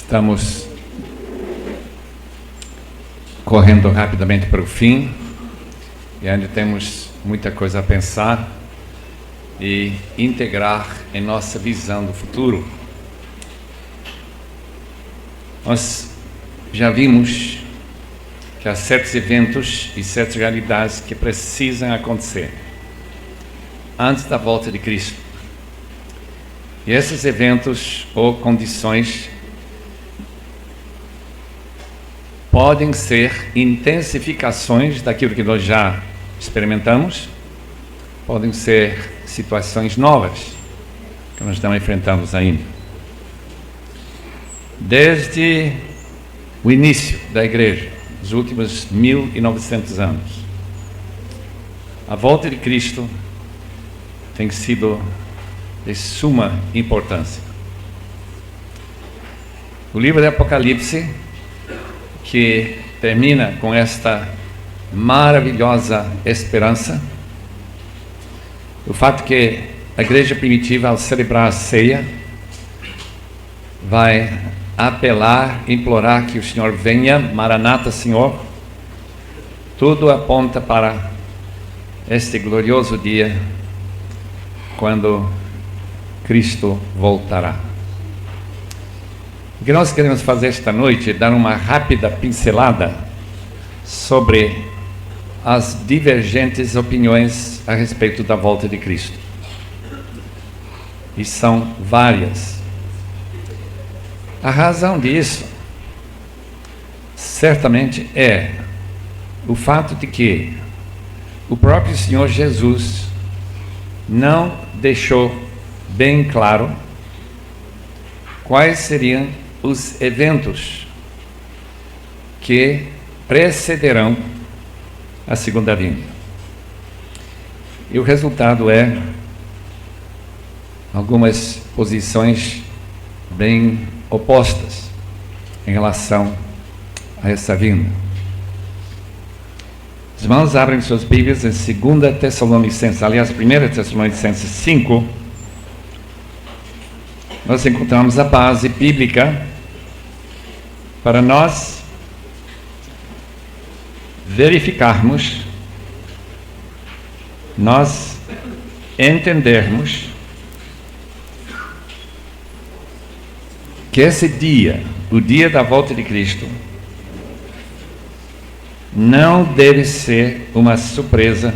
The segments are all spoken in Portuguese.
Estamos correndo rapidamente para o fim e ainda temos muita coisa a pensar e integrar em nossa visão do futuro. Nós já vimos que há certos eventos e certas realidades que precisam acontecer antes da volta de Cristo. E esses eventos ou condições podem ser intensificações daquilo que nós já experimentamos, podem ser situações novas que nós não enfrentamos ainda. Desde o início da igreja, os últimos 1900 anos, a volta de Cristo tem sido de suma importância. O livro de Apocalipse, que termina com esta maravilhosa esperança, o fato que a igreja primitiva, ao celebrar a ceia, vai apelar, implorar que o Senhor venha, Maranata, Senhor. Tudo aponta para este glorioso dia, quando Cristo voltará. O que nós queremos fazer esta noite é dar uma rápida pincelada sobre as divergentes opiniões a respeito da volta de Cristo. E são várias. A razão disso, certamente, é o fato de que o próprio Senhor Jesus não deixou bem claro quais seriam os eventos que precederão a segunda vinda. E o resultado é algumas posições bem opostas em relação a essa vinda. Os irmãos abrem suas Bíblias em 2 Tessalonicenses, aliás, 1 Tessalonicenses 5, nós encontramos a base bíblica para nós verificarmos, nós entendermos que esse dia, o dia da volta de Cristo, não deve ser uma surpresa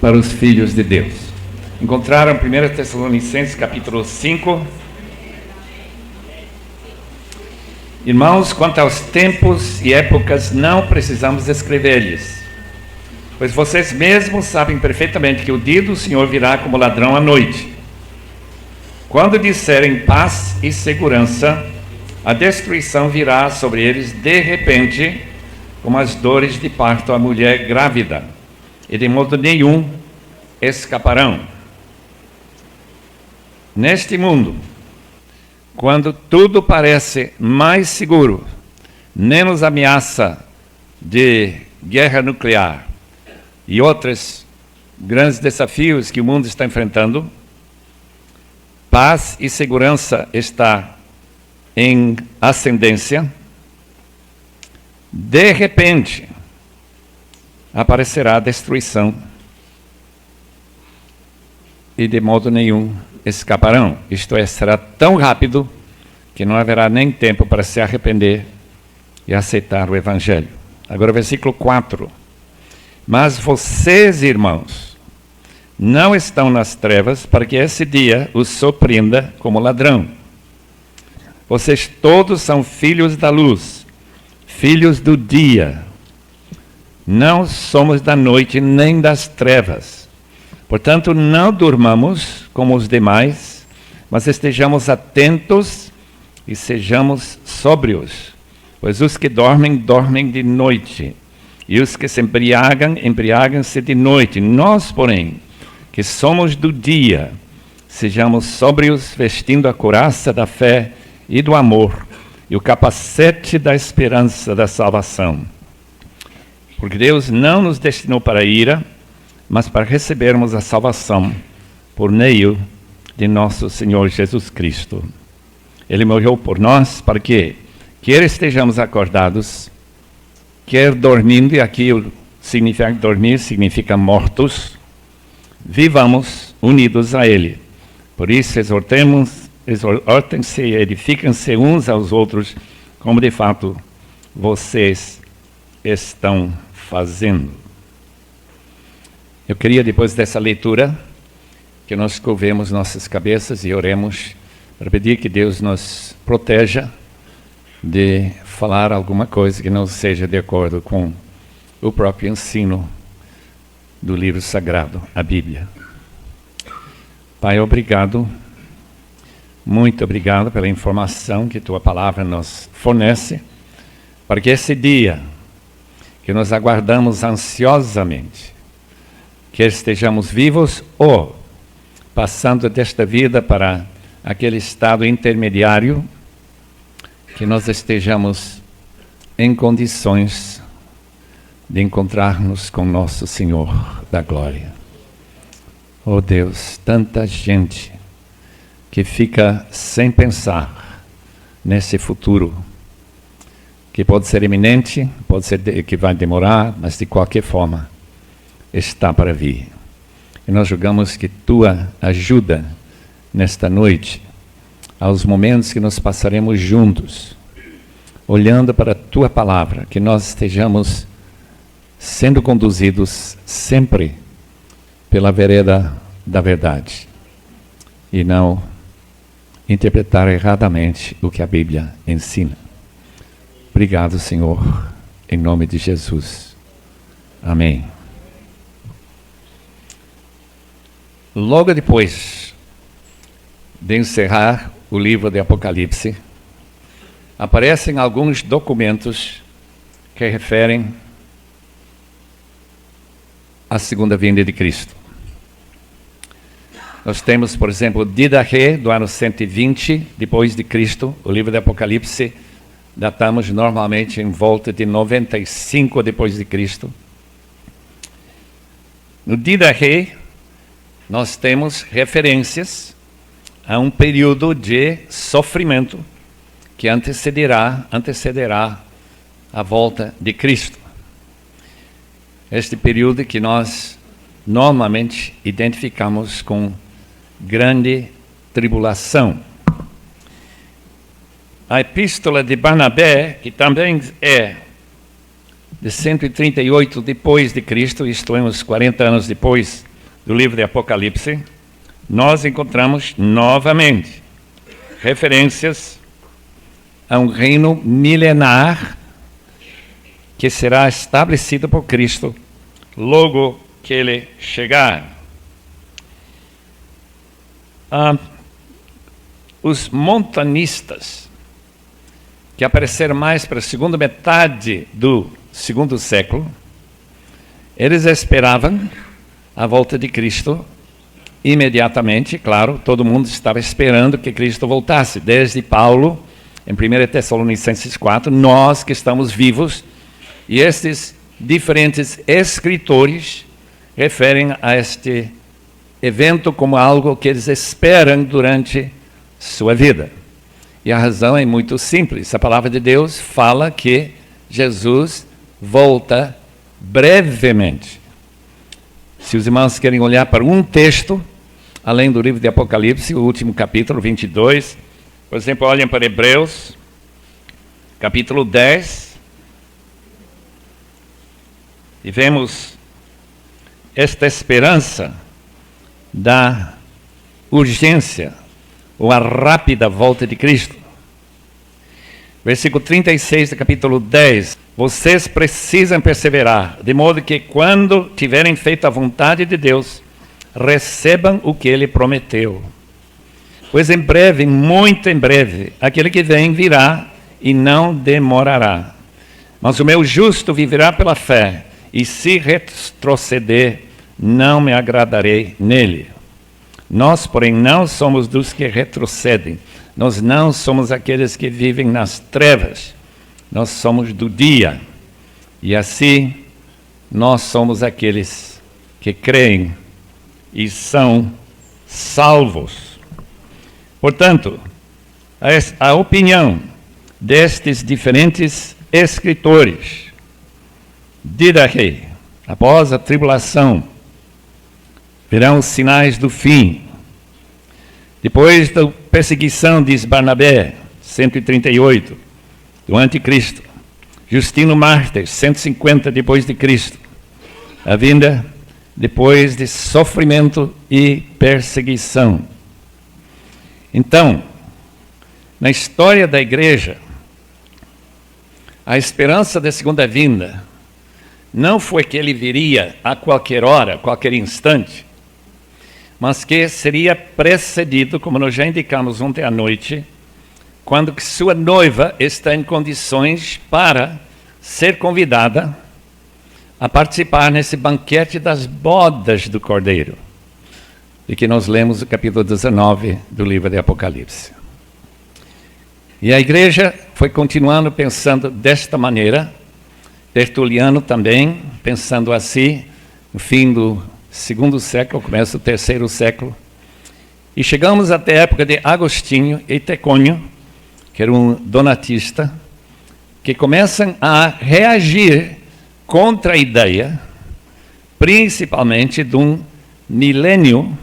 para os filhos de Deus. Encontraram 1 Tessalonicenses capítulo 5. Irmãos, quanto aos tempos e épocas, não precisamos escrever-lhes, pois vocês mesmos sabem perfeitamente que o dia do Senhor virá como ladrão à noite. Quando disserem paz e segurança, a destruição virá sobre eles de repente, como as dores de parto à mulher grávida, e de modo nenhum escaparão. Neste mundo, quando tudo parece mais seguro, menos ameaça de guerra nuclear e outros grandes desafios que o mundo está enfrentando, paz e segurança está em ascendência, de repente aparecerá a destruição e de modo nenhum escaparão. Isto é, será tão rápido que não haverá nem tempo para se arrepender e aceitar o Evangelho. Agora, versículo 4. Mas vocês, irmãos, não estão nas trevas para que esse dia os surpreenda como ladrão. Vocês todos são filhos da luz, filhos do dia. Não somos da noite nem das trevas. Portanto, não durmamos como os demais, mas estejamos atentos e sejamos sóbrios. Pois os que dormem, dormem de noite, e os que se embriagam, embriagam-se de noite. Nós, porém, que somos do dia, sejamos sóbrios, vestindo a couraça da fé e do amor, e o capacete da esperança da salvação. Porque Deus não nos destinou para a ira, mas para recebermos a salvação por meio de nosso Senhor Jesus Cristo. Ele morreu por nós para que, quer estejamos acordados, quer dormindo, e aqui significa dormir, significa mortos, vivamos unidos a Ele. Por isso, exortem-se e edificam-se uns aos outros, como de fato vocês estão fazendo. Eu queria, depois dessa leitura, que nós curvemos nossas cabeças e oremos para pedir que Deus nos proteja de falar alguma coisa que não seja de acordo com o próprio ensino do livro sagrado, a Bíblia. Pai, obrigado, muito obrigado pela informação que Tua Palavra nos fornece, para que esse dia que nós aguardamos ansiosamente, que estejamos vivos ou passando desta vida para aquele estado intermediário, que nós estejamos em condições de encontrar-nos com nosso Senhor da glória. Oh Deus, tanta gente que fica sem pensar nesse futuro, que pode ser iminente, pode ser que vai demorar, mas de qualquer forma está para vir. E nós rogamos que Tua ajuda nesta noite, aos momentos que nós passaremos juntos, olhando para a Tua Palavra, que nós estejamos sendo conduzidos sempre pela vereda da verdade, e não interpretar erradamente o que a Bíblia ensina. Obrigado, Senhor, em nome de Jesus. Amém. Logo depois de encerrar o livro de Apocalipse, aparecem alguns documentos que referem à segunda vinda de Cristo. Nós temos, por exemplo, Didache, do ano 120 depois de Cristo. O livro de Apocalipse datamos normalmente em volta de 95 depois de Cristo. No Didache, nós temos referências a um período de sofrimento que antecederá a volta de Cristo. Este período que nós normalmente identificamos com grande tribulação. A epístola de Barnabé, que também é de 138 depois de Cristo, isto é, uns 40 anos depois do livro de Apocalipse, nós encontramos novamente referências a um reino milenar que será estabelecido por Cristo logo que Ele chegar. Os montanistas, que apareceram mais para a segunda metade do segundo século, eles esperavam a volta de Cristo imediatamente. Claro, todo mundo estava esperando que Cristo voltasse, desde Paulo, em 1 Tessalonicenses 4, nós que estamos vivos, e estes diferentes escritores referem a este evento como algo que eles esperam durante sua vida. E a razão é muito simples. A palavra de Deus fala que Jesus volta brevemente. Se os irmãos querem olhar para um texto, além do livro de Apocalipse, o último capítulo, 22, por exemplo, olhem para Hebreus, capítulo 10, e vemos esta esperança da urgência ou a rápida volta de Cristo. Versículo 36 do capítulo 10. Vocês precisam perseverar, de modo que quando tiverem feito a vontade de Deus, recebam o que Ele prometeu. Pois em breve, muito em breve, aquele que vem virá e não demorará. Mas o meu justo viverá pela fé, e se retroceder, não me agradarei nele. Nós, porém, não somos dos que retrocedem. Nós não somos aqueles que vivem nas trevas. Nós somos do dia. E assim, nós somos aqueles que creem e são salvos. Portanto, a opinião destes diferentes escritores. Didache, após a tribulação, virão os sinais do fim. Depois da perseguição, diz Barnabé, 138, do anticristo. Justino Mártir, 150 depois de Cristo. A vinda depois de sofrimento e perseguição. Então, na história da igreja, a esperança da segunda vinda não foi que ele viria a qualquer hora, a qualquer instante, mas que seria precedido, como nós já indicamos ontem à noite, quando sua noiva está em condições para ser convidada a participar nesse banquete das bodas do Cordeiro, de que nós lemos o capítulo 19 do livro de Apocalipse. E a igreja foi continuando pensando desta maneira, Tertuliano também, pensando assim, no fim do segundo século, começo do terceiro século, e chegamos até a época de Agostinho e Tecônio, que era um donatista, que começam a reagir contra a ideia, principalmente de um milênio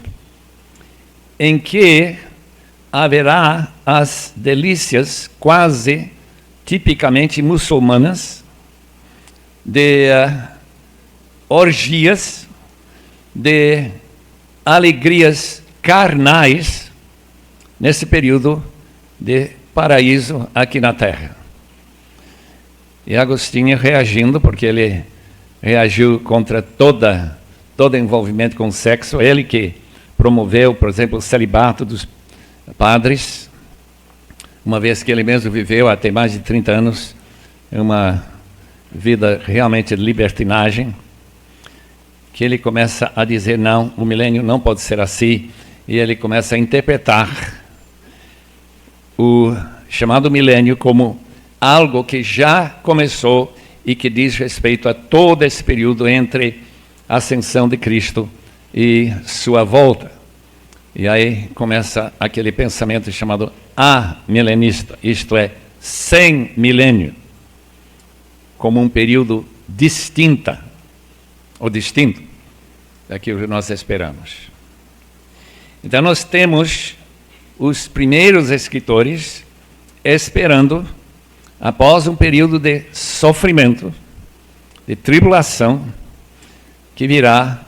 em que haverá as delícias quase tipicamente muçulmanas de orgias, de alegrias carnais nesse período de paraíso aqui na Terra. E Agostinho reagindo, porque ele reagiu contra todo envolvimento com o sexo, ele que promoveu, por exemplo, o celibato dos padres, uma vez que ele mesmo viveu até mais de 30 anos uma vida realmente de libertinagem, que ele começa a dizer, não, o milênio não pode ser assim, e ele começa a interpretar o chamado milênio como algo que já começou e que diz respeito a todo esse período entre a ascensão de Cristo e sua volta. E aí começa aquele pensamento chamado amilenista, isto é, sem milênio, como um período distinto daquilo que nós esperamos. Então nós temos os primeiros escritores esperando, após um período de sofrimento, de tribulação, que virá,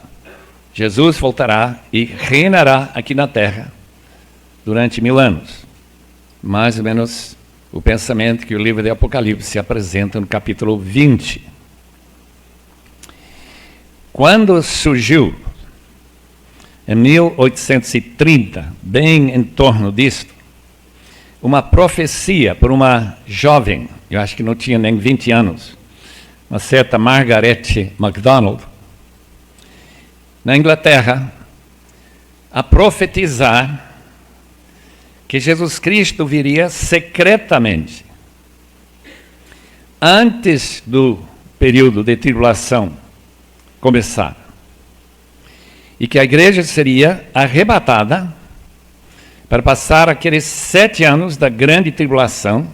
Jesus voltará e reinará aqui na terra durante 1000 anos. Mais ou menos o pensamento que o livro de Apocalipse apresenta no capítulo 20. Quando surgiu, em 1830, bem em torno disto, uma profecia por uma jovem, eu acho que não tinha nem 20 anos, uma certa Margaret MacDonald, na Inglaterra, a profetizar que Jesus Cristo viria secretamente, antes do período de tribulação começar, e que a igreja seria arrebatada para passar aqueles 7 anos da grande tribulação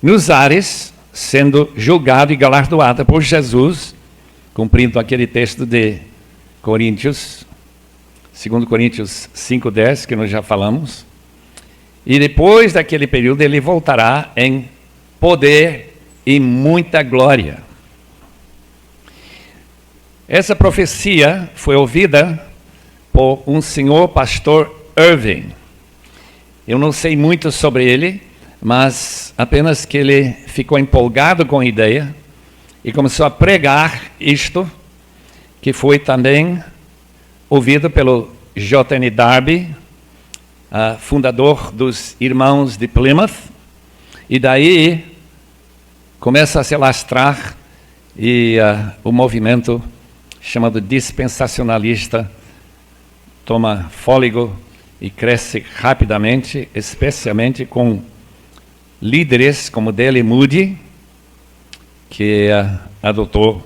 nos ares, sendo julgado e galardoada por Jesus, cumprindo aquele texto de Coríntios, 2 Coríntios 5:10, que nós já falamos. E depois daquele período ele voltará em poder e muita glória. Essa profecia foi ouvida por um senhor pastor Irving. Eu não sei muito sobre ele, mas apenas que ele ficou empolgado com a ideia e começou a pregar isto, que foi também ouvido pelo J.N. Darby, fundador dos Irmãos de Plymouth, e daí começa a se alastrar e o movimento chamado dispensacionalista toma fôlego e cresce rapidamente, especialmente com líderes como D.L. Moody, que adotou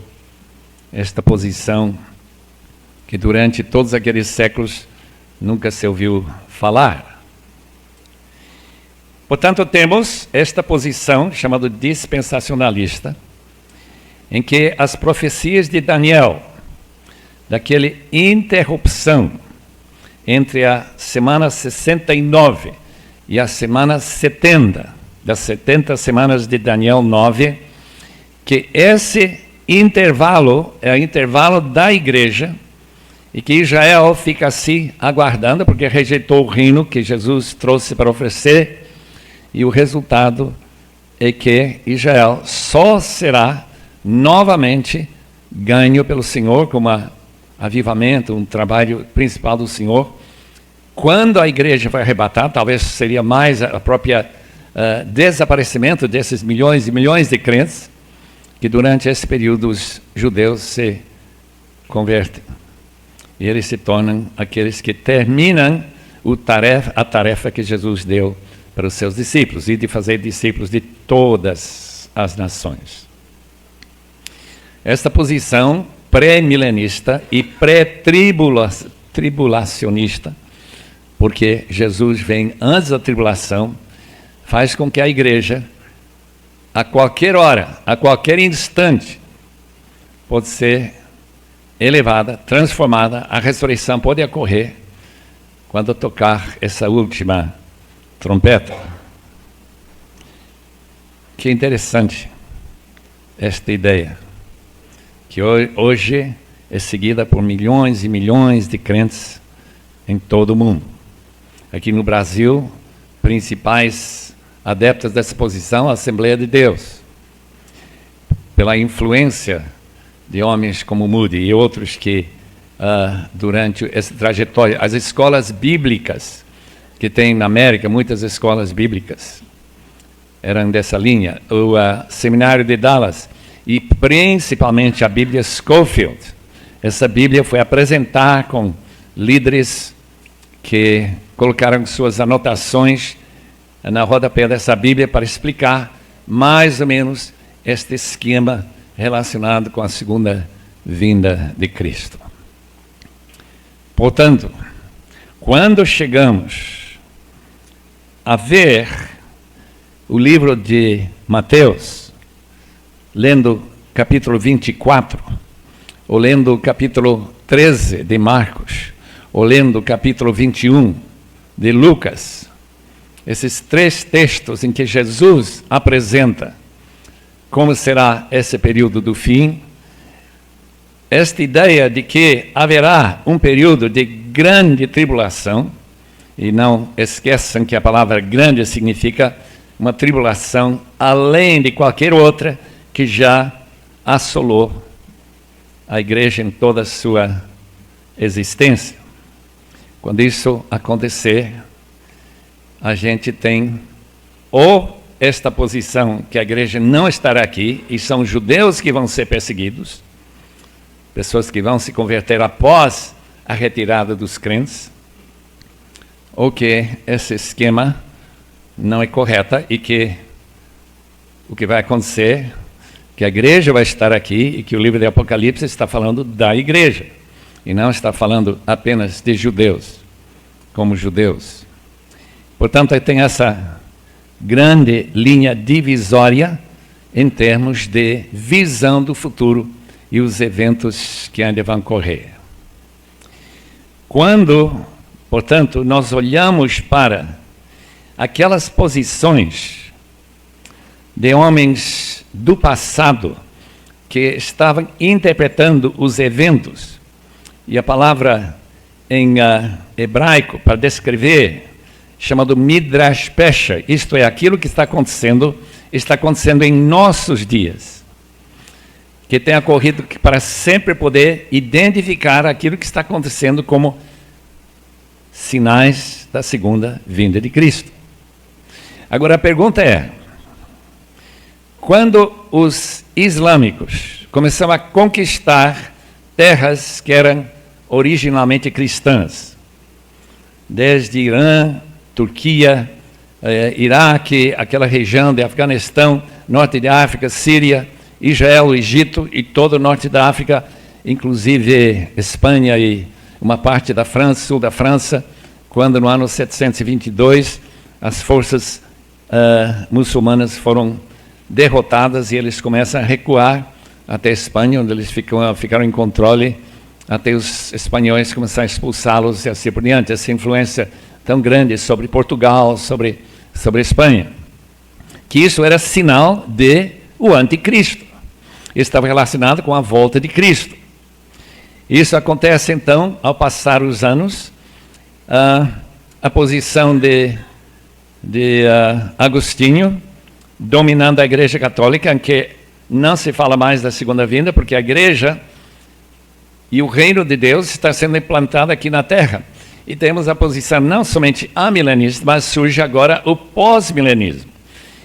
esta posição que durante todos aqueles séculos nunca se ouviu falar. Portanto, temos esta posição, chamada dispensacionalista, em que as profecias de Daniel, daquela interrupção entre a semana 69 e a semana 70, das 70 semanas de Daniel 9, que esse intervalo é o intervalo da igreja, e que Israel fica assim aguardando, porque rejeitou o reino que Jesus trouxe para oferecer, e o resultado é que Israel só será novamente ganho pelo Senhor, como avivamento, um trabalho principal do Senhor, quando a igreja vai arrebatar. Talvez seria mais a própria desaparecimento desses milhões e milhões de crentes, que durante esse período os judeus se convertem. E eles se tornam aqueles que terminam a tarefa que Jesus deu para os seus discípulos, e de fazer discípulos de todas as nações. Esta posição pré-milenista e pré-tribulacionista, porque Jesus vem antes da tribulação, faz com que a igreja, a qualquer hora, a qualquer instante, pode ser elevada, transformada. A ressurreição pode ocorrer quando tocar essa última trombeta. Que interessante esta ideia, que hoje é seguida por milhões e milhões de crentes em todo o mundo. Aqui no Brasil, principais adeptos dessa posição, a Assembleia de Deus, pela influência de homens como Moody e outros que, durante essa trajetória, as escolas bíblicas, que tem na América, muitas escolas bíblicas eram dessa linha, o Seminário de Dallas, e principalmente a Bíblia Scofield. Essa Bíblia foi apresentada com líderes que colocaram suas anotações na rodapé dessa Bíblia para explicar mais ou menos este esquema relacionado com a segunda vinda de Cristo. Portanto, quando chegamos a ver o livro de Mateus, lendo capítulo 24, ou lendo o capítulo 13 de Marcos, ou lendo o capítulo 21 de Lucas, esses três textos em que Jesus apresenta como será esse período do fim, esta ideia de que haverá um período de grande tribulação, e não esqueçam que a palavra grande significa uma tribulação além de qualquer outra que já assolou a igreja em toda a sua existência. Quando isso acontecer, a gente tem ou esta posição que a igreja não estará aqui, e são judeus que vão ser perseguidos, pessoas que vão se converter após a retirada dos crentes, ou que esse esquema não é correto, e que o que vai acontecer, que a igreja vai estar aqui, e que o livro de Apocalipse está falando da igreja, e não está falando apenas de judeus, como judeus. Portanto, tem essa grande linha divisória em termos de visão do futuro e os eventos que ainda vão ocorrer. Quando, portanto, nós olhamos para aquelas posições de homens do passado que estavam interpretando os eventos, e a palavra em hebraico para descrever, chamado Midrash Pesha, isto é, aquilo que está acontecendo em nossos dias, que tem ocorrido para sempre poder identificar aquilo que está acontecendo como sinais da segunda vinda de Cristo. Agora a pergunta é, quando os islâmicos começaram a conquistar terras que eram originalmente cristãs, desde Irã, Turquia, Iraque, aquela região de Afeganistão, norte de África, Síria, Israel, Egito e todo o norte da África, inclusive Espanha e uma parte da França, sul da França, quando no ano 722 as forças muçulmanas foram derrotadas e eles começam a recuar até a Espanha, onde eles ficaram em controle, até os espanhóis começaram a expulsá-los e assim por diante. Essa influência tão grande sobre Portugal, sobre a Espanha, que isso era sinal de o anticristo. Isso estava relacionado com a volta de Cristo. Isso acontece, então, ao passar os anos, a posição de Agostinho, dominando a Igreja Católica, em que não se fala mais da segunda vinda, porque a Igreja e o reino de Deus está sendo implantado aqui na Terra. E temos a posição não somente amilenista, mas surge agora o pós-milenismo.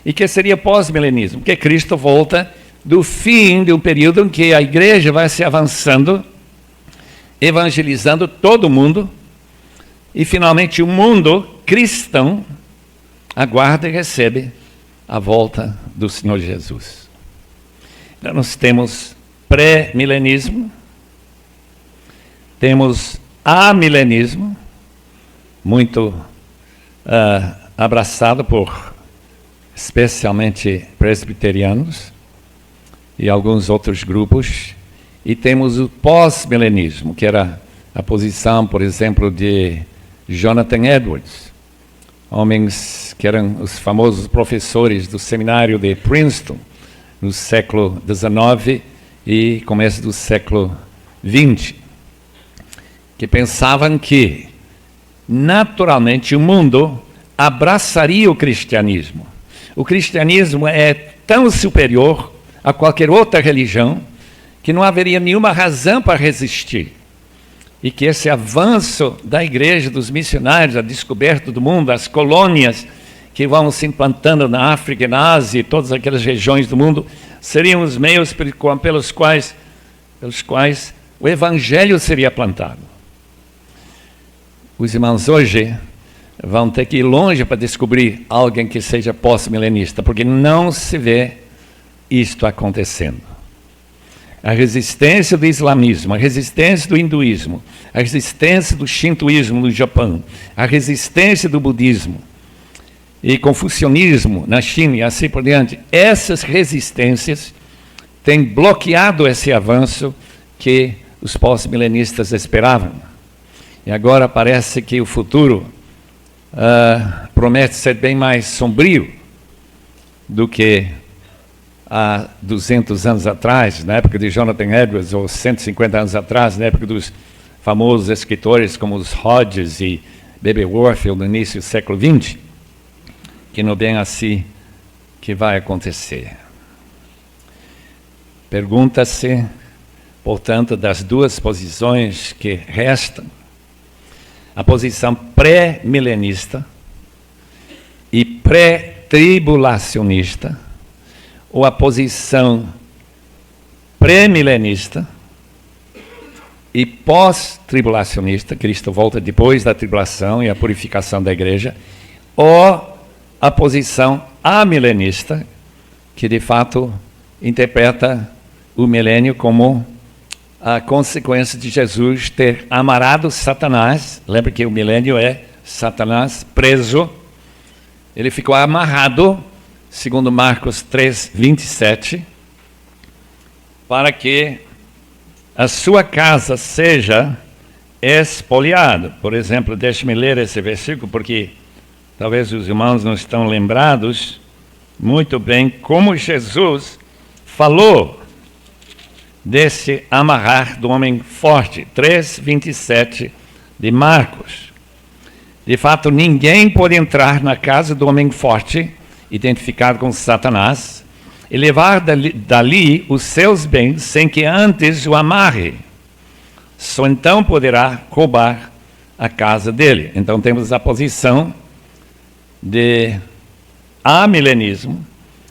E que seria pós-milenismo? Porque Cristo volta do fim de um período em que a Igreja vai se avançando, evangelizando todo mundo, e finalmente o mundo cristão aguarda e recebe a volta do Senhor Jesus. Então nós temos pré-milenismo, temos amilenismo, muito abraçado por especialmente presbiterianos e alguns outros grupos, e temos o pós-milenismo, que era a posição, por exemplo, de Jonathan Edwards, homens que eram os famosos professores do seminário de Princeton no século XIX e começo do século XX, que pensavam que naturalmente o mundo abraçaria o cristianismo. O cristianismo é tão superior a qualquer outra religião que não haveria nenhuma razão para resistir. E que esse avanço da igreja, dos missionários, a descoberta do mundo, as colônias que vão se implantando na África e na Ásia e todas aquelas regiões do mundo, seriam os meios pelos quais o evangelho seria plantado. Os irmãos hoje vão ter que ir longe para descobrir alguém que seja pós-milenista, porque não se vê isto acontecendo. A resistência do islamismo, a resistência do hinduísmo, a resistência do shintoísmo no Japão, a resistência do budismo e confucionismo na China e assim por diante, essas resistências têm bloqueado esse avanço que os pós-milenistas esperavam. E agora parece que o futuro promete ser bem mais sombrio do que há 200 anos atrás, na época de Jonathan Edwards, ou 150 anos atrás, na época dos famosos escritores como os Hodges e B.B. Warfield, no início do século XX, que não é bem assim que vai acontecer. Pergunta-se, portanto, das duas posições que restam, a posição pré-milenista e pré-tribulacionista, ou a posição pré-milenista e pós-tribulacionista, Cristo volta depois da tribulação e a purificação da igreja, ou a posição amilenista, que de fato interpreta o milênio como a consequência de Jesus ter amarrado Satanás. Lembra que o milênio é Satanás preso, ele ficou amarrado, segundo Marcos 3:27, para que a sua casa seja espoliada. Por exemplo, deixe-me ler esse versículo, porque talvez os irmãos não estão lembrados muito bem como Jesus falou desse amarrar do homem forte. 3:27 de Marcos. De fato, ninguém pode entrar na casa do homem forte, identificado com Satanás, e levar dali os seus bens sem que antes o amarre. Só então poderá roubar a casa dele. Então temos a posição de amilenismo,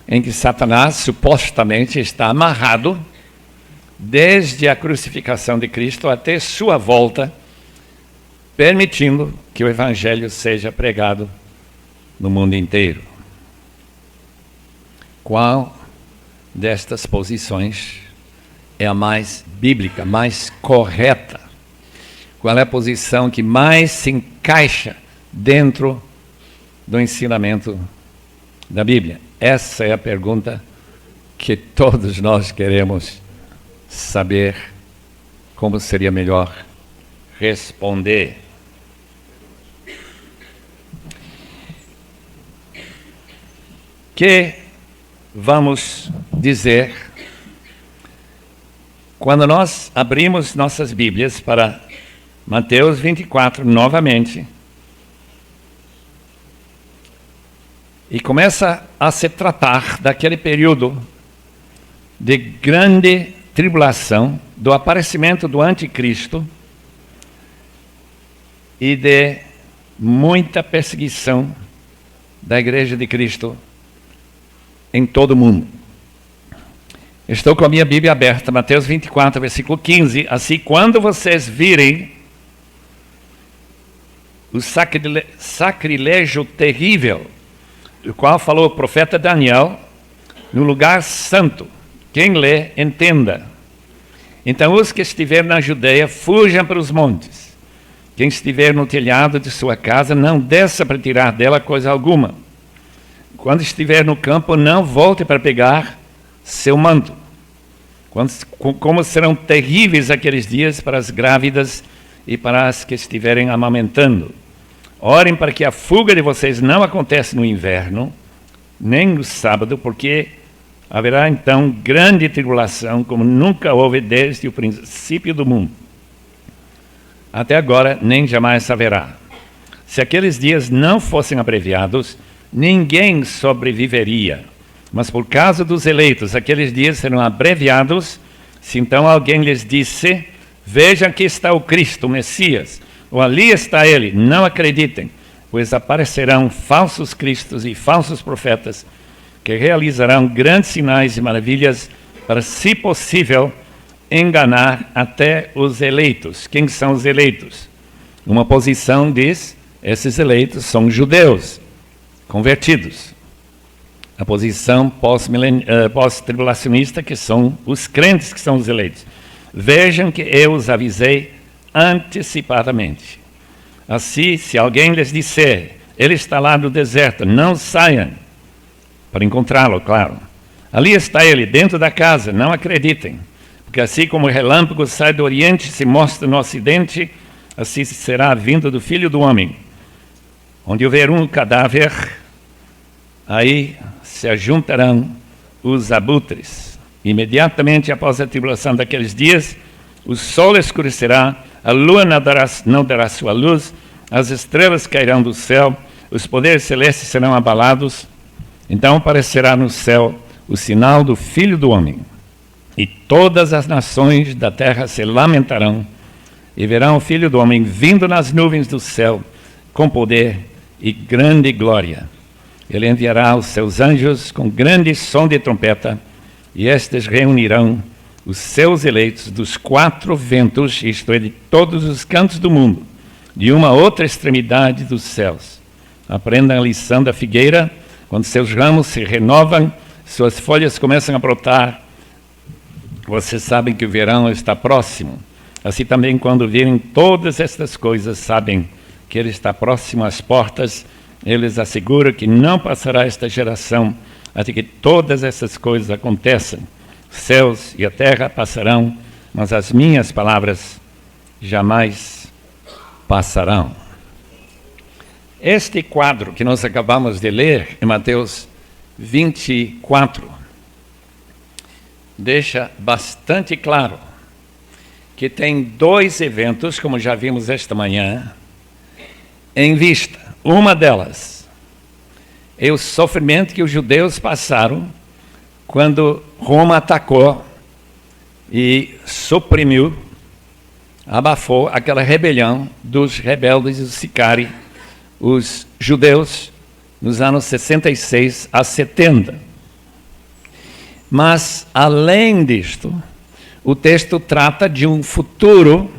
em que Satanás supostamente está amarrado desde a crucificação de Cristo até sua volta, permitindo que o evangelho seja pregado no mundo inteiro. Qual destas posições é a mais bíblica, mais correta? Qual é a posição que mais se encaixa dentro do ensinamento da Bíblia? Essa é a pergunta que todos nós queremos saber como seria melhor responder. Que vamos dizer quando nós abrimos nossas Bíblias para Mateus 24 novamente e começa a se tratar daquele período de grande tribulação, do aparecimento do anticristo e de muita perseguição da Igreja de Cristo em todo o mundo. Estou com a minha Bíblia aberta, Mateus 24, versículo 15. Assim, quando vocês virem o sacrilégio terrível, do qual falou o profeta Daniel, no lugar santo, quem lê, entenda. Então, os que estiverem na Judeia, fujam para os montes. Quem estiver no telhado de sua casa, não desça para tirar dela coisa alguma. Quando estiver no campo, não volte para pegar seu manto. Como serão terríveis aqueles dias para as grávidas e para as que estiverem amamentando. Orem para que a fuga de vocês não aconteça no inverno, nem no sábado, porque haverá então grande tribulação, como nunca houve desde o princípio do mundo. Até agora, nem jamais haverá. Se aqueles dias não fossem abreviados, ninguém sobreviveria. Mas por causa dos eleitos, aqueles dias serão abreviados. Se então alguém lhes disse, vejam que está o Cristo, o Messias, ou ali está ele, não acreditem, pois aparecerão falsos cristos e falsos profetas, que realizarão grandes sinais e maravilhas para, se possível, enganar até os eleitos. Quem são os eleitos? Uma posição diz, esses eleitos são judeus, convertidos. A posição pós-tribulacionista, que são os crentes que são os eleitos. Vejam que eu os avisei antecipadamente. Assim, se alguém lhes disser, ele está lá no deserto, não saiam para encontrá-lo, claro. Ali está ele, dentro da casa, não acreditem. Porque assim como o relâmpago sai do Oriente e se mostra no Ocidente, assim será a vinda do Filho do Homem. Onde houver um cadáver, aí se ajuntarão os abutres. Imediatamente após a tribulação daqueles dias, o sol escurecerá, a lua não dará sua luz, as estrelas cairão do céu, os poderes celestes serão abalados. Então aparecerá no céu o sinal do Filho do Homem. E todas as nações da terra se lamentarão e verão o Filho do Homem vindo nas nuvens do céu com poder e grande glória. Ele enviará os seus anjos com grande som de trompeta, e estes reunirão os seus eleitos dos quatro ventos, isto é, de todos os cantos do mundo, de uma outra extremidade dos céus. Aprendam a lição da figueira, quando seus ramos se renovam, suas folhas começam a brotar, vocês sabem que o verão está próximo. Assim também, quando virem todas estas coisas, sabem que ele está próximo às portas. Eles asseguram que não passará esta geração até que todas essas coisas aconteçam. Os céus e a terra passarão, mas as minhas palavras jamais passarão. Este quadro que nós acabamos de ler em Mateus 24 deixa bastante claro que tem dois eventos, como já vimos esta manhã, em vista. Uma delas é o sofrimento que os judeus passaram quando Roma atacou e suprimiu, abafou aquela rebelião dos rebeldes e sicari, os judeus, nos anos 66 a 70. Mas, além disto, o texto trata de um futuro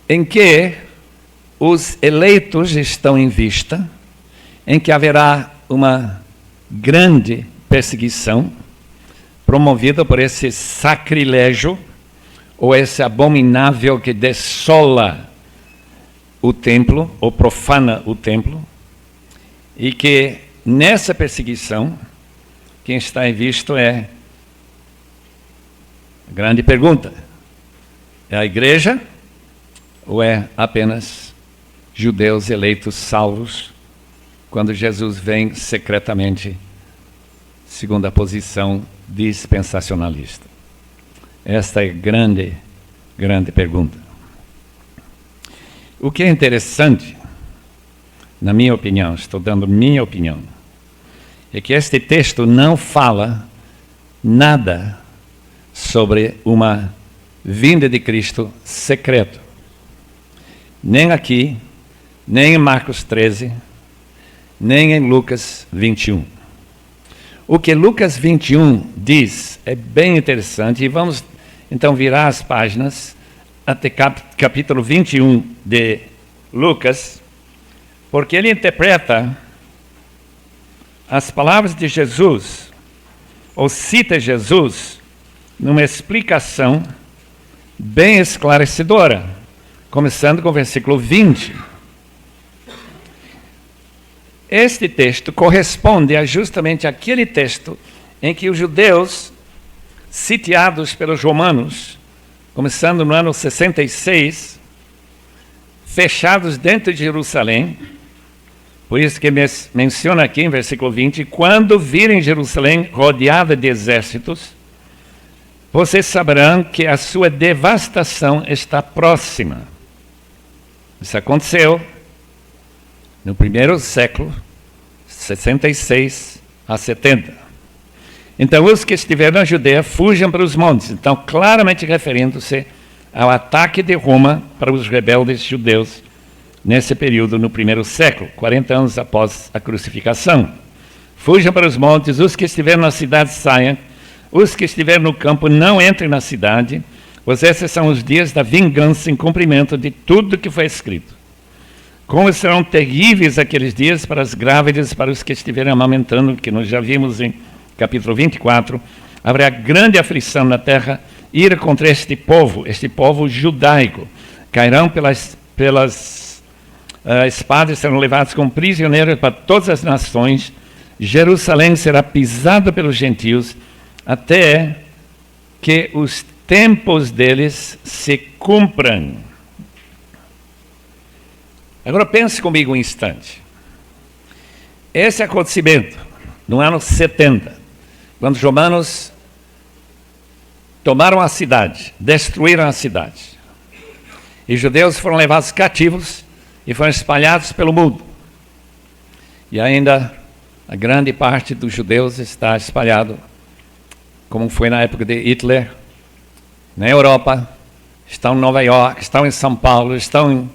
em que os eleitos estão em vista, em que haverá uma grande perseguição promovida por esse sacrilégio, ou esse abominável que dessola o templo, ou profana o templo, e que nessa perseguição, quem está em visto é a grande pergunta: é a igreja ou é apenas judeus eleitos salvos quando Jesus vem secretamente, segundo a posição dispensacionalista? Esta é a grande pergunta. O que é interessante, na minha opinião, estou dando minha opinião, é que este texto não fala nada sobre uma vinda de Cristo secreto. Nem aqui, nem em Marcos 13, nem em Lucas 21. O que Lucas 21 diz é bem interessante, e vamos então virar as páginas até capítulo 21 de Lucas, porque ele interpreta as palavras de Jesus, ou cita Jesus, numa explicação bem esclarecedora, começando com o versículo 20. Este texto corresponde a justamente aquele texto em que os judeus, sitiados pelos romanos, começando no ano 66, fechados dentro de Jerusalém, por isso que menciona aqui em versículo 20, quando virem Jerusalém rodeada de exércitos, vocês saberão que a sua devastação está próxima. Isso aconteceu no primeiro século, 66 a 70. Então, os que estiveram na Judeia fujam para os montes. Então, claramente referindo-se ao ataque de Roma para os rebeldes judeus nesse período, no primeiro século, 40 anos após a crucificação. Fujam para os montes, os que estiverem na cidade saiam, os que estiverem no campo não entrem na cidade, pois esses são os dias da vingança em cumprimento de tudo que foi escrito. Como serão terríveis aqueles dias para as grávidas, para os que estiverem amamentando, que nós já vimos em capítulo 24, haverá grande aflição na terra, ira contra este povo judaico. Cairão pelas espadas, serão levados como prisioneiros para todas as nações. Jerusalém será pisada pelos gentios, até que os tempos deles se cumpram. Agora pense comigo um instante. Esse acontecimento, no ano 70, quando os romanos tomaram a cidade, destruíram a cidade, e os judeus foram levados cativos e foram espalhados pelo mundo. E ainda a grande parte dos judeus está espalhado, como foi na época de Hitler, na Europa, estão em Nova York, estão em São Paulo, estão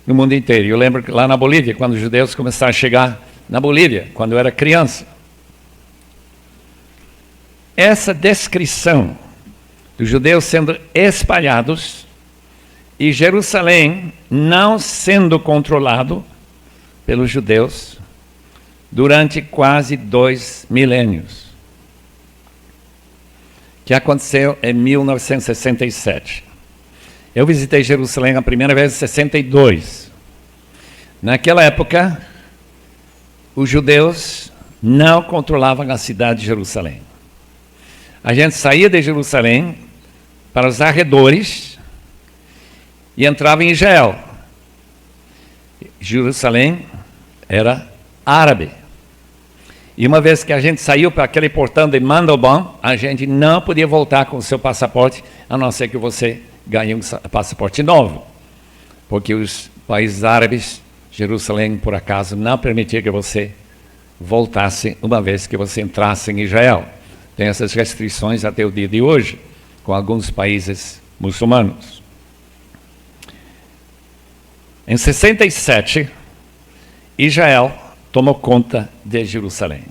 no mundo inteiro. Eu lembro que lá na Bolívia, quando os judeus começaram a chegar na Bolívia, quando eu era criança. Essa descrição dos judeus sendo espalhados e Jerusalém não sendo controlado pelos judeus durante quase 2 milênios, que aconteceu em 1967. Eu visitei Jerusalém a primeira vez em 62. Naquela época, os judeus não controlavam a cidade de Jerusalém. A gente saía de Jerusalém para os arredores e entrava em Israel. Jerusalém era árabe. E uma vez que a gente saiu para aquele portão de Mandelbaum, a gente não podia voltar com o seu passaporte, a não ser que você ganhe um passaporte novo. Porque os países árabes, Jerusalém, por acaso, não permitia que você voltasse uma vez que você entrasse em Israel. Tem essas restrições até o dia de hoje, com alguns países muçulmanos. Em 67, Israel tomou conta de Jerusalém.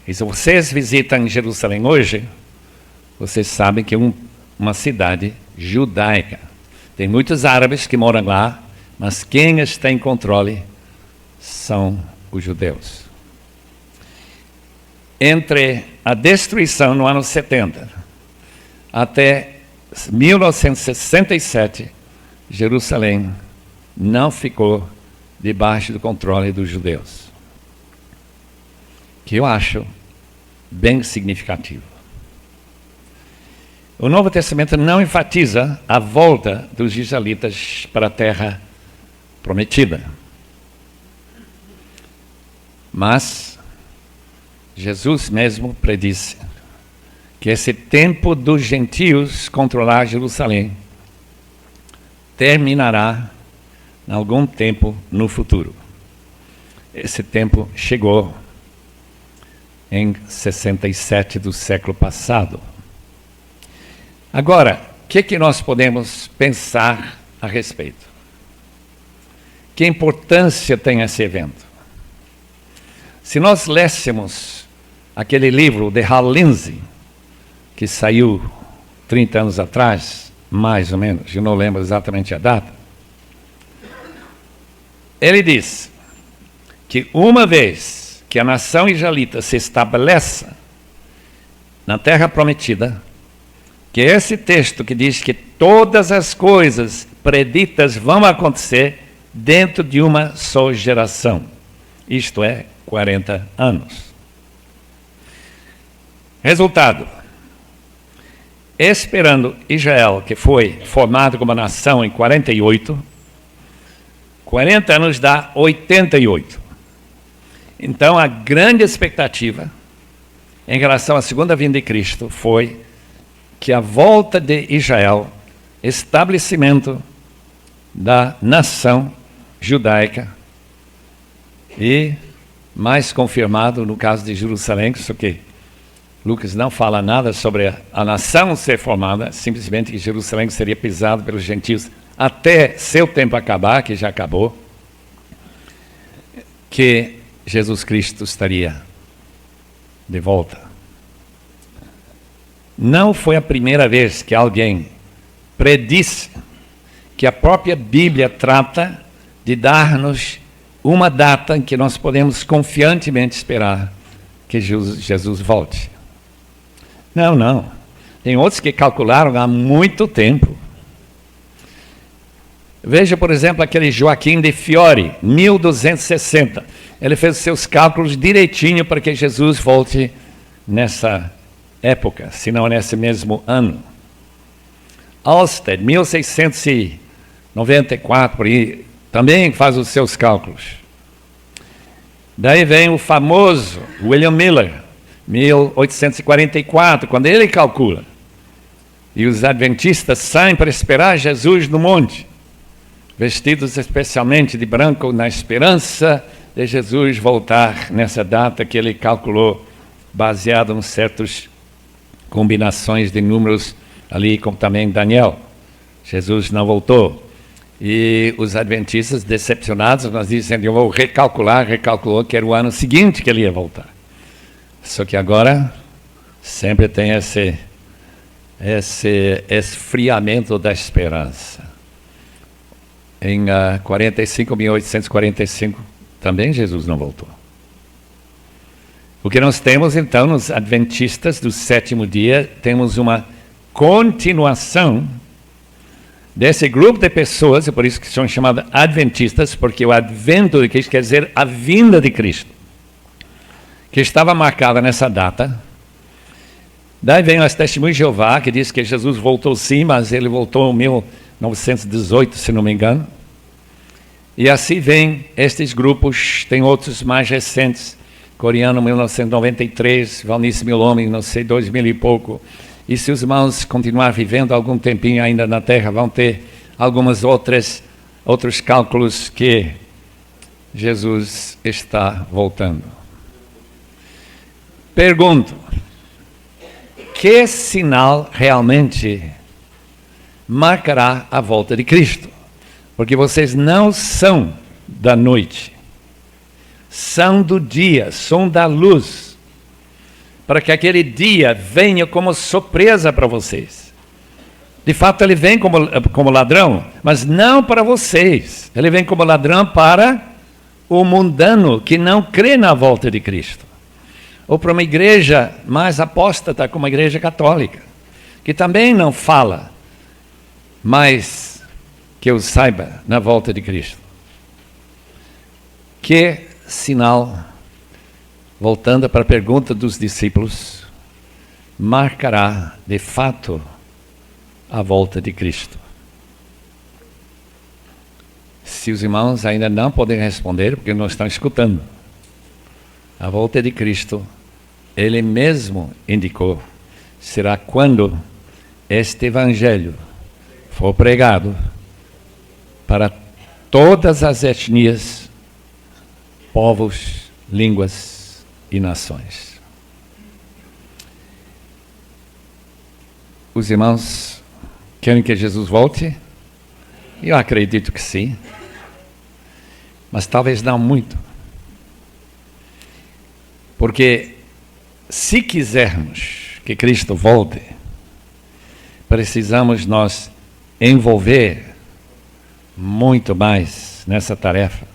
E se vocês visitam Jerusalém hoje, vocês sabem que é uma cidade judaica. Tem muitos árabes que moram lá, mas quem está em controle são os judeus. Entre a destruição no ano 70 até 1967, Jerusalém não ficou debaixo do controle dos judeus, que eu acho bem significativo. O Novo Testamento não enfatiza a volta dos israelitas para a terra prometida. Mas Jesus mesmo predisse que esse tempo dos gentios controlar Jerusalém terminará em algum tempo no futuro. Esse tempo chegou em 67 do século passado. Agora, o que nós podemos pensar a respeito? Que importância tem esse evento? Se nós lêssemos aquele livro de Hal Lindsey, que saiu 30 anos atrás, mais ou menos, eu não lembro exatamente a data, ele diz que uma vez que a nação israelita se estabeleça na terra prometida, que esse texto que diz que todas as coisas preditas vão acontecer dentro de uma só geração, isto é, 40 anos. Resultado: esperando Israel, que foi formado como nação em 48, 40 anos dá 88. Então, a grande expectativa em relação à segunda vinda de Cristo foi que a volta de Israel, estabelecimento da nação judaica, e mais confirmado no caso de Jerusalém, só que Lucas não fala nada sobre a nação ser formada, simplesmente que Jerusalém seria pisado pelos gentios até seu tempo acabar, que já acabou, que Jesus Cristo estaria de volta. Não foi a primeira vez que alguém predisse que a própria Bíblia trata de dar-nos uma data em que nós podemos confiantemente esperar que Jesus volte. Não. Tem outros que calcularam há muito tempo. Veja, por exemplo, aquele Joaquim de Fiore, 1260. Ele fez os seus cálculos direitinho para que Jesus volte nessa época, se não nesse mesmo ano. Alsted, 1694, por aí, também faz os seus cálculos. Daí vem o famoso William Miller, 1844, quando ele calcula. E os adventistas saem para esperar Jesus no monte, vestidos especialmente de branco, na esperança de Jesus voltar nessa data que ele calculou, baseado em certas combinações de números ali, como também Daniel. Jesus não voltou. E os adventistas, decepcionados, nós dizem, eu vou recalculou que era o ano seguinte que ele ia voltar. Só que agora sempre tem esse esfriamento da esperança. Em 1845, também Jesus não voltou. O que nós temos, então, nos adventistas do sétimo dia, temos uma continuação desse grupo de pessoas, é por isso que são chamados adventistas, porque o advento de Cristo quer dizer a vinda de Cristo, que estava marcada nessa data. Daí vem as testemunhas de Jeová, que diz que Jesus voltou sim, mas ele voltou em 1918, se não me engano. E assim vem estes grupos, tem outros mais recentes, Coreano, 1993, Valnice Milome, não sei, 2000 e pouco. E se os irmãos continuar vivendo algum tempinho ainda na Terra, vão ter algumas outros cálculos que Jesus está voltando. Pergunto, que sinal realmente marcará a volta de Cristo? Porque vocês não são da noite, são do dia, são da luz, para que aquele dia venha como surpresa para vocês. De fato, ele vem como ladrão, mas não para vocês. Ele vem como ladrão para o mundano que não crê na volta de Cristo. Ou para uma igreja mais apóstata, como a igreja católica, que também não fala, mas que eu saiba, na volta de Cristo. Que sinal, voltando para a pergunta dos discípulos, marcará de fato a volta de Cristo? Se os irmãos ainda não podem responder, porque não estão escutando, a volta de Cristo, Ele mesmo indicou, será quando este Evangelho for pregado para todas as etnias, povos, línguas e nações. Os irmãos querem que Jesus volte? Eu acredito que sim, mas talvez não muito. Porque se quisermos que Cristo volte, precisamos nós envolver muito mais nessa tarefa.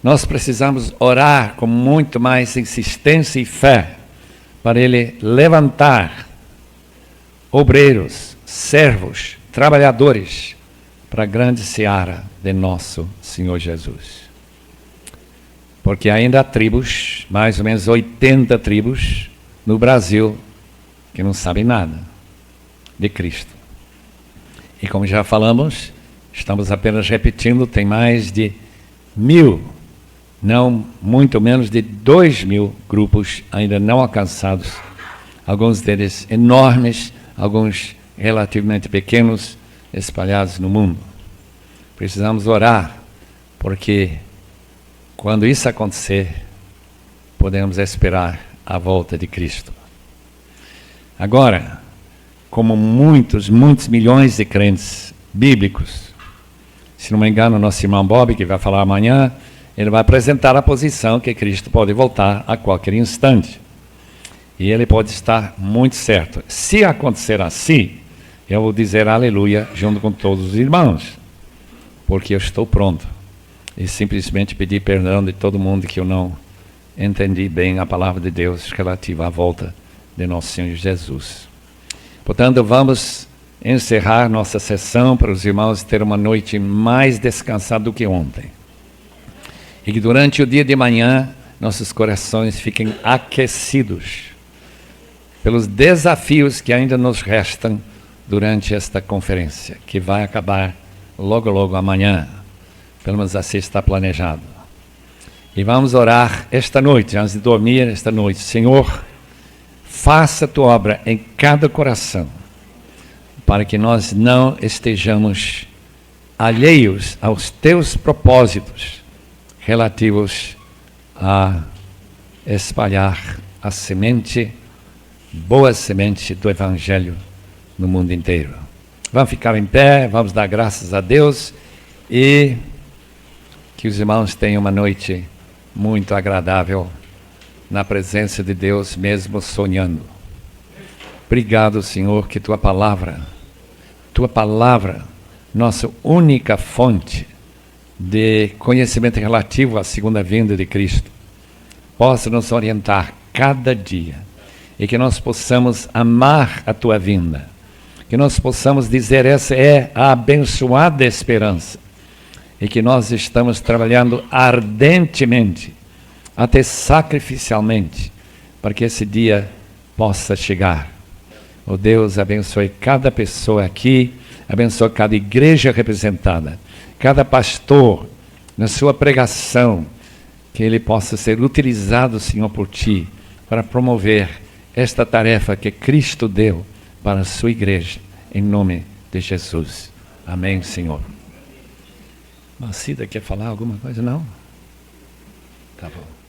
Nós precisamos orar com muito mais insistência e fé para Ele levantar obreiros, servos, trabalhadores para a grande seara de nosso Senhor Jesus. Porque ainda há tribos, mais ou menos 80 tribos no Brasil, que não sabem nada de Cristo. E como já falamos, estamos apenas repetindo, tem mais de 1.000, não muito menos de 2.000 grupos ainda não alcançados, alguns deles enormes, alguns relativamente pequenos, espalhados no mundo. Precisamos orar, porque quando isso acontecer, podemos esperar a volta de Cristo. Agora, como muitos milhões de crentes bíblicos, se não me engano, nosso irmão Bob, que vai falar amanhã, ele vai apresentar a posição que Cristo pode voltar a qualquer instante. E ele pode estar muito certo. Se acontecer assim, eu vou dizer aleluia junto com todos os irmãos, porque eu estou pronto. E simplesmente pedir perdão de todo mundo que eu não entendi bem a palavra de Deus relativa à volta de nosso Senhor Jesus. Portanto, vamos encerrar nossa sessão para os irmãos terem uma noite mais descansada do que ontem. E que durante o dia de manhã, nossos corações fiquem aquecidos pelos desafios que ainda nos restam durante esta conferência, que vai acabar logo amanhã. Pelo menos assim está planejado. E vamos orar esta noite, antes de dormir esta noite. Senhor, faça a tua obra em cada coração, para que nós não estejamos alheios aos teus propósitos relativos a espalhar a semente, boa semente do Evangelho no mundo inteiro. Vamos ficar em pé, vamos dar graças a Deus e que os irmãos tenham uma noite muito agradável na presença de Deus, mesmo sonhando. Obrigado, Senhor, que Tua palavra, nossa única fonte de conhecimento relativo à segunda vinda de Cristo, possa nos orientar cada dia e que nós possamos amar a Tua vinda, que nós possamos dizer essa é a abençoada esperança e que nós estamos trabalhando ardentemente, até sacrificialmente, para que esse dia possa chegar. Oh Deus, abençoe cada pessoa aqui, abençoe cada igreja representada, cada pastor, na sua pregação, que ele possa ser utilizado, Senhor, por Ti, para promover esta tarefa que Cristo deu para a sua igreja, em nome de Jesus. Amém, Senhor. Macida, quer falar alguma coisa? Não? Tá bom.